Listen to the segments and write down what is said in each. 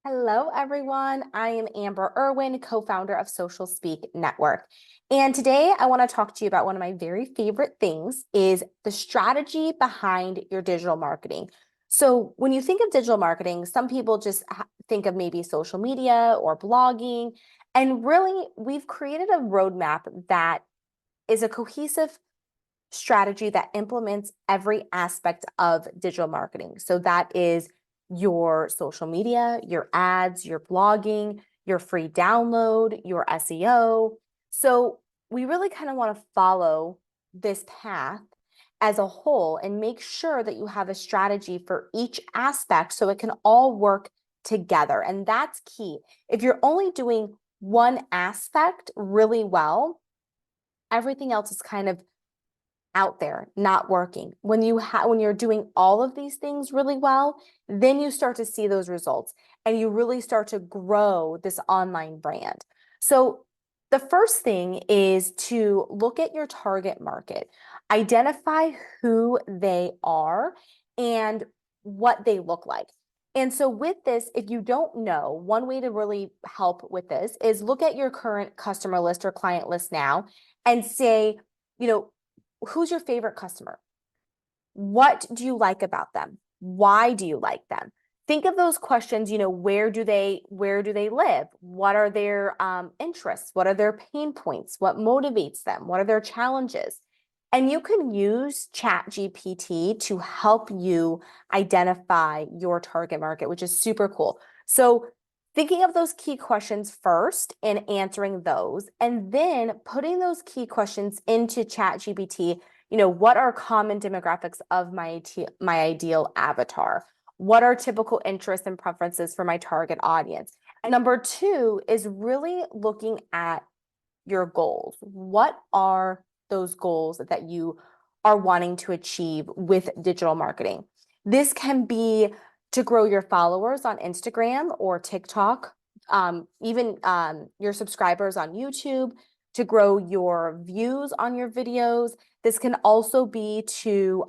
Hello, everyone. I am Amber Irwin, co-founder of Social Speak Network. And today I want to talk to you about one of my very favorite things is the strategy behind your digital marketing. So when you think of digital marketing, some people just think of maybe social media or blogging. And really, we've created a roadmap that is a cohesive strategy that implements every aspect of digital marketing. So that is your social media, your ads, your blogging, your free download, your SEO. So we really kind of want to follow this path as a whole and make sure that you have a strategy for each aspect so it can all work together. And that's key. If you're only doing one aspect really well, everything else is kind of out there not working. When you're doing all of these things really well, then you start to see those results and you really start to grow this online brand. So the first thing is to look at your target market, identify who they are and what they look like. And so with this, if you don't know, one way to really help with this is look at your current customer list or client list now and say, you know, who's your favorite customer? What do you like about them? Why do you like them? Think of those questions, where do they live? What are their interests? What are their pain points? What motivates them? What are their challenges? And you can use ChatGPT to help you identify your target market, which is super cool. So thinking of those key questions first and answering those, and then putting those key questions into ChatGPT. What are common demographics of my ideal avatar? What are typical interests and preferences for my target audience? And number two is really looking at your goals. What are those goals that you are wanting to achieve with digital marketing? This can be to grow your followers on Instagram or TikTok, even your subscribers on YouTube, to grow your views on your videos. This can also be to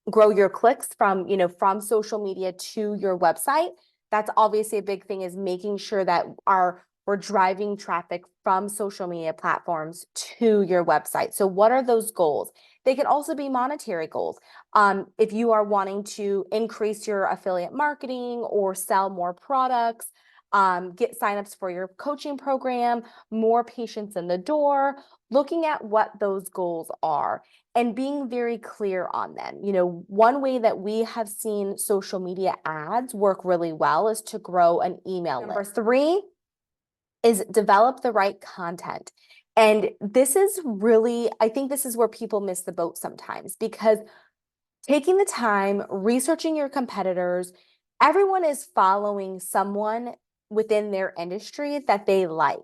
grow your clicks from social media to your website. That's obviously a big thing, is making sure that we're driving traffic from social media platforms to your website. So what are those goals? They can also be monetary goals. If you are wanting to increase your affiliate marketing or sell more products, get signups for your coaching program, more patients in the door, looking at what those goals are and being very clear on them. One way that we have seen social media ads work really well is to grow an email list. Number three is develop the right content. And this is really, I think this is where people miss the boat sometimes, because taking the time, researching your competitors, everyone is following someone within their industry that they like.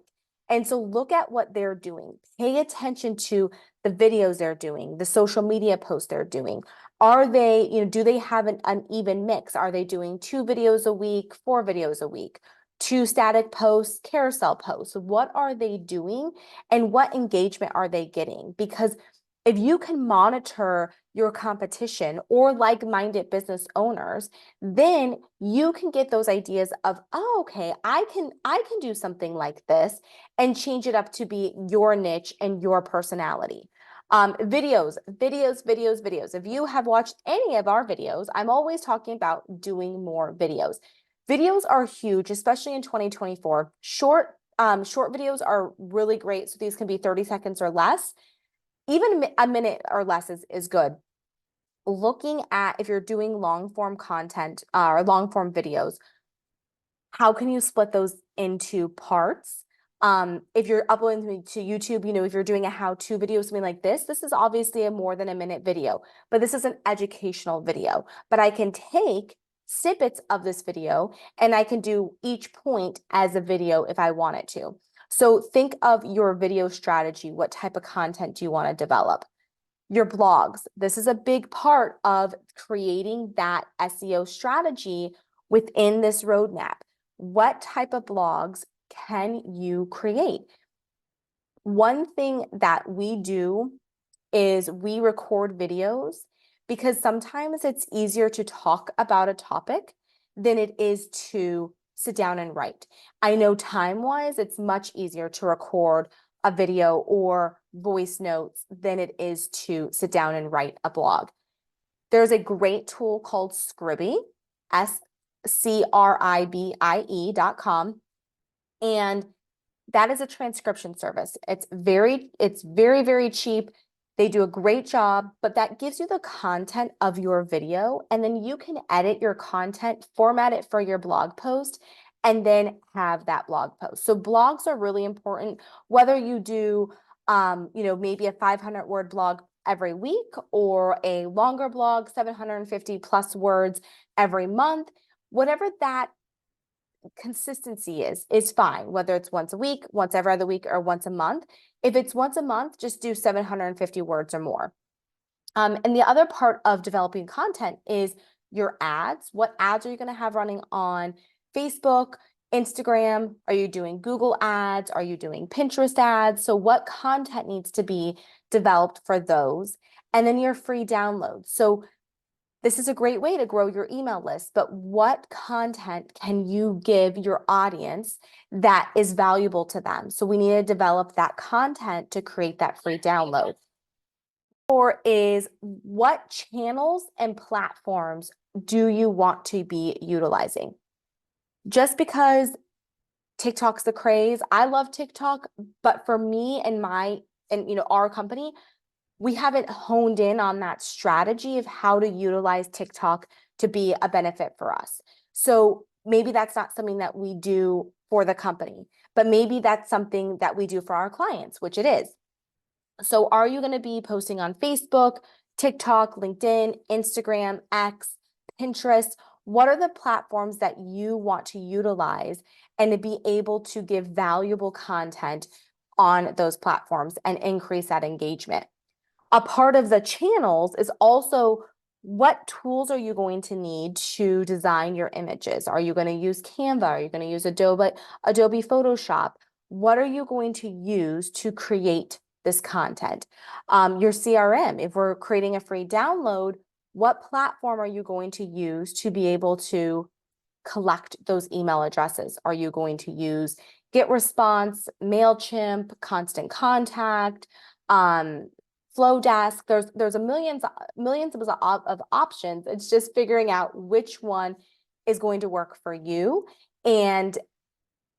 And so look at what they're doing. Pay attention to the videos they're doing, the social media posts they're doing. Are they, do they have an uneven mix? Are they doing 2 videos a week, 4 videos a week, 2 static posts, carousel posts? What are they doing and what engagement are they getting? Because if you can monitor your competition or like-minded business owners, then you can get those ideas of, oh, okay, I can do something like this and change it up to be your niche and your personality. Videos. If you have watched any of our videos, I'm always talking about doing more videos. Videos are huge, especially in 2024. Short videos are really great. So these can be 30 seconds or less. Even a minute or less is good. Looking at, if you're doing long form content or long form videos, how can you split those into parts? If you're uploading to YouTube, if you're doing a how-to video, something like this is obviously a more than a minute video, but this is an educational video. But I can take snippets of this video and I can do each point as a video if I wanted to. So think of your video strategy. What type of content do you want to develop? Your blogs. This is a big part of creating that SEO strategy within this roadmap. What type of blogs can you create? One thing that we do is we record videos because sometimes it's easier to talk about a topic than it is to sit down and write. I know time-wise, it's much easier to record a video or voice notes than it is to sit down and write a blog. There's a great tool called Scribie, SCRIBIE.com, and that is a transcription service. It's very, very cheap. They do a great job, but that gives you the content of your video, and then you can edit your content, format it for your blog post, and then have that blog post. So blogs are really important, whether you do, maybe a 500-word blog every week or a longer blog, 750 plus words every month, whatever that consistency is fine, whether it's once a week, once every other week, or once a month. If it's once a month, just do 750 words or more. And the other part of developing content is your ads. What ads are you going to have running on Facebook, Instagram? Are you doing Google ads? Are you doing Pinterest ads? So what content needs to be developed for those? And then your free downloads. So this is a great way to grow your email list, but what content can you give your audience that is valuable to them? So we need to develop that content to create that free download. Or is, what channels and platforms do you want to be utilizing? Just because TikTok's the craze, I love TikTok, but for me and our company, we haven't honed in on that strategy of how to utilize TikTok to be a benefit for us. So maybe that's not something that we do for the company, but maybe that's something that we do for our clients, which it is. So are you going to be posting on Facebook, TikTok, LinkedIn, Instagram, X, Pinterest? What are the platforms that you want to utilize and to be able to give valuable content on those platforms and increase that engagement? A part of the channels is also, what tools are you going to need to design your images? Are you going to use Canva? Are you going to use Adobe Photoshop? What are you going to use to create this content? Your CRM, if we're creating a free download, what platform are you going to use to be able to collect those email addresses? Are you going to use GetResponse, MailChimp, Constant Contact, Flowdesk? There's a millions of options. It's just figuring out which one is going to work for you and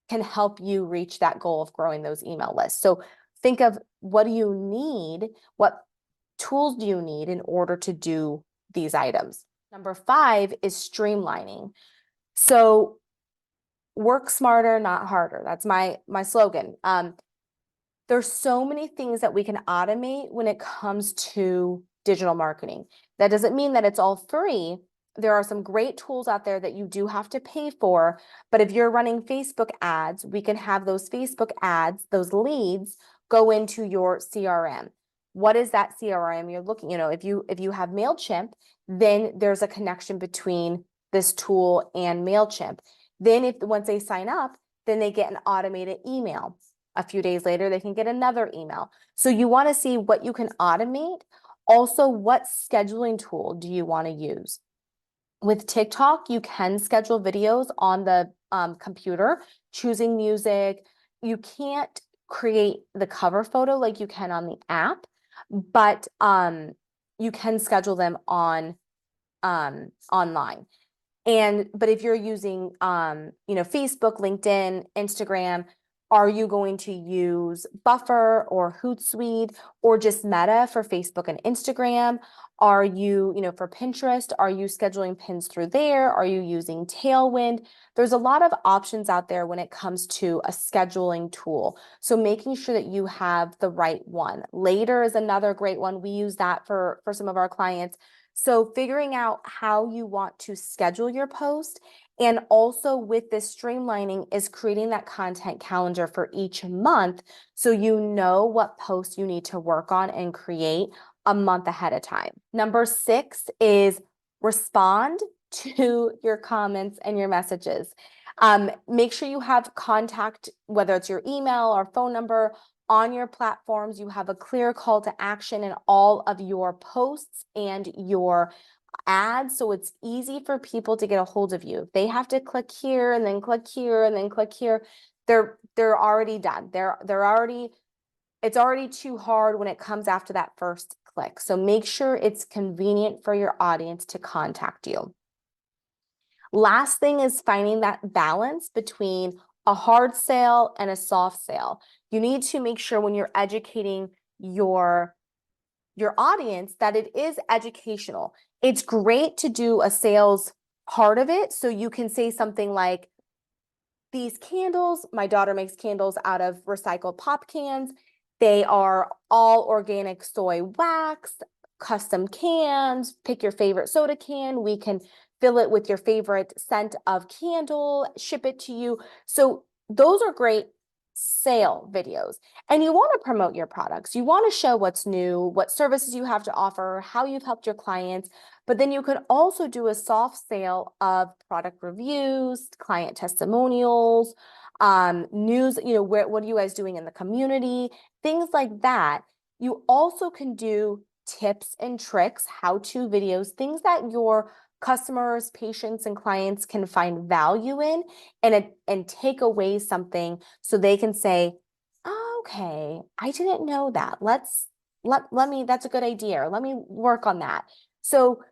can help you reach that goal of growing those email lists. So think of, what do you need? What tools do you need in order to do these items? Number 5 is streamlining. So work smarter, not harder. That's my slogan. There's so many things that we can automate when it comes to digital marketing. That doesn't mean that it's all free. There are some great tools out there that you do have to pay for, but if you're running Facebook ads, we can have those Facebook ads, those leads, go into your CRM. What is that CRM you're looking, if you have MailChimp, then there's a connection between this tool and MailChimp. Then once they sign up, then they get an automated email. A few days later, they can get another email. So you want to see what you can automate. Also, what scheduling tool do you want to use? With TikTok, you can schedule videos on the computer, choosing music. You can't create the cover photo like you can on the app, but you can schedule them on online. But if you're using Facebook, LinkedIn, Instagram, are you going to use Buffer or Hootsuite or just Meta for Facebook and Instagram? Are you, for Pinterest, are you scheduling pins through there? Are you using Tailwind? There's a lot of options out there when it comes to a scheduling tool. So making sure that you have the right one. Later is another great one. We use that for some of our clients. So figuring out how you want to schedule your post, and also with this streamlining is creating that content calendar for each month so you know what posts you need to work on and create a month ahead of time. Number 6 is respond to your comments and your messages. Make sure you have contact, whether it's your email or phone number, on your platforms. You have a clear call to action in all of your posts and your ads so it's easy for people to get a hold of you. If they have to click here and then click here and then click here, they're already done. It's already too hard when it comes after that first click. So make sure it's convenient for your audience to contact you. Last thing is finding that balance between a hard sale and a soft sale. You need to make sure when you're educating your audience that it is educational. It's great to do a sales part of it. So you can say something like, these candles, my daughter makes candles out of recycled pop cans. They are all organic soy wax, custom cans. Pick your favorite soda can. We can fill it with your favorite scent of candle, ship it to you. So those are great sale videos. And you want to promote your products. You want to show what's new, what services you have to offer, how you've helped your clients. But then you can also do a soft sale of product reviews, client testimonials, news, what are you guys doing in the community, things like that. You also can do tips and tricks, how-to videos, things that your customers, patients, and clients can find value in and take away something so they can say, oh, okay, I didn't know that. Let me, that's a good idea. Let me work on that. So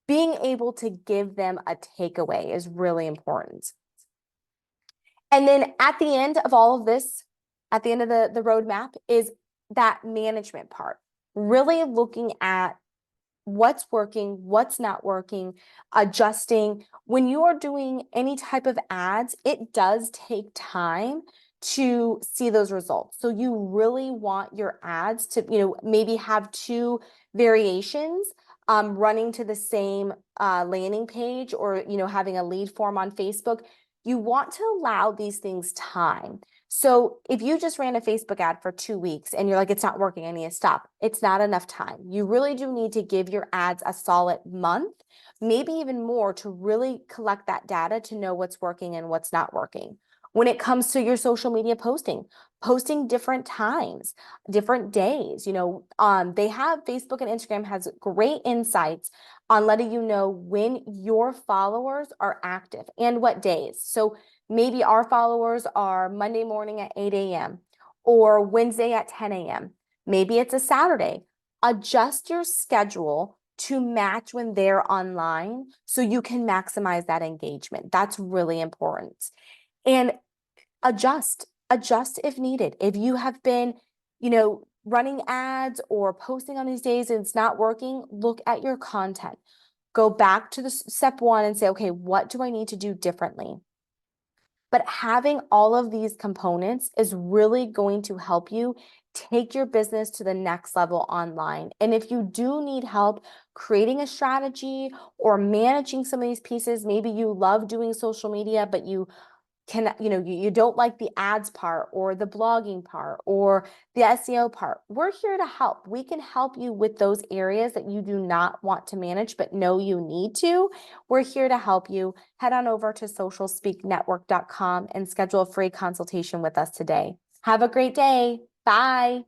being able to give them a takeaway is really important. And then at the end of all of this, at the end of the roadmap is that management part, really looking at what's working, what's not working, adjusting. When you are doing any type of ads, it does take time to see those results. So you really want your ads to, maybe have two variations running to the same landing page, or, having a lead form on Facebook. You want to allow these things time. So if you just ran a Facebook ad for 2 weeks and you're like, it's not working, I need to stop, it's not enough time. You really do need to give your ads a solid month, maybe even more, to really collect that data to know what's working and what's not working. When it comes to your social media posting different times, different days, they have, Facebook and Instagram has great insights on letting you know when your followers are active and what days. So maybe our followers are Monday morning at 8 a.m. or Wednesday at 10 a.m. Maybe it's a Saturday. Adjust your schedule to match when they're online so you can maximize that engagement. That's really important. And adjust if needed. If you have been, running ads or posting on these days and it's not working, look at your content. Go back to the step one and say, okay, what do I need to do differently? But having all of these components is really going to help you take your business to the next level online. And if you do need help creating a strategy or managing some of these pieces, maybe you love doing social media, but you don't like the ads part or the blogging part or the SEO part, we're here to help. We can help you with those areas that you do not want to manage but know you need to. We're here to help you. Head on over to socialspeaknetwork.com and schedule a free consultation with us today. Have a great day. Bye.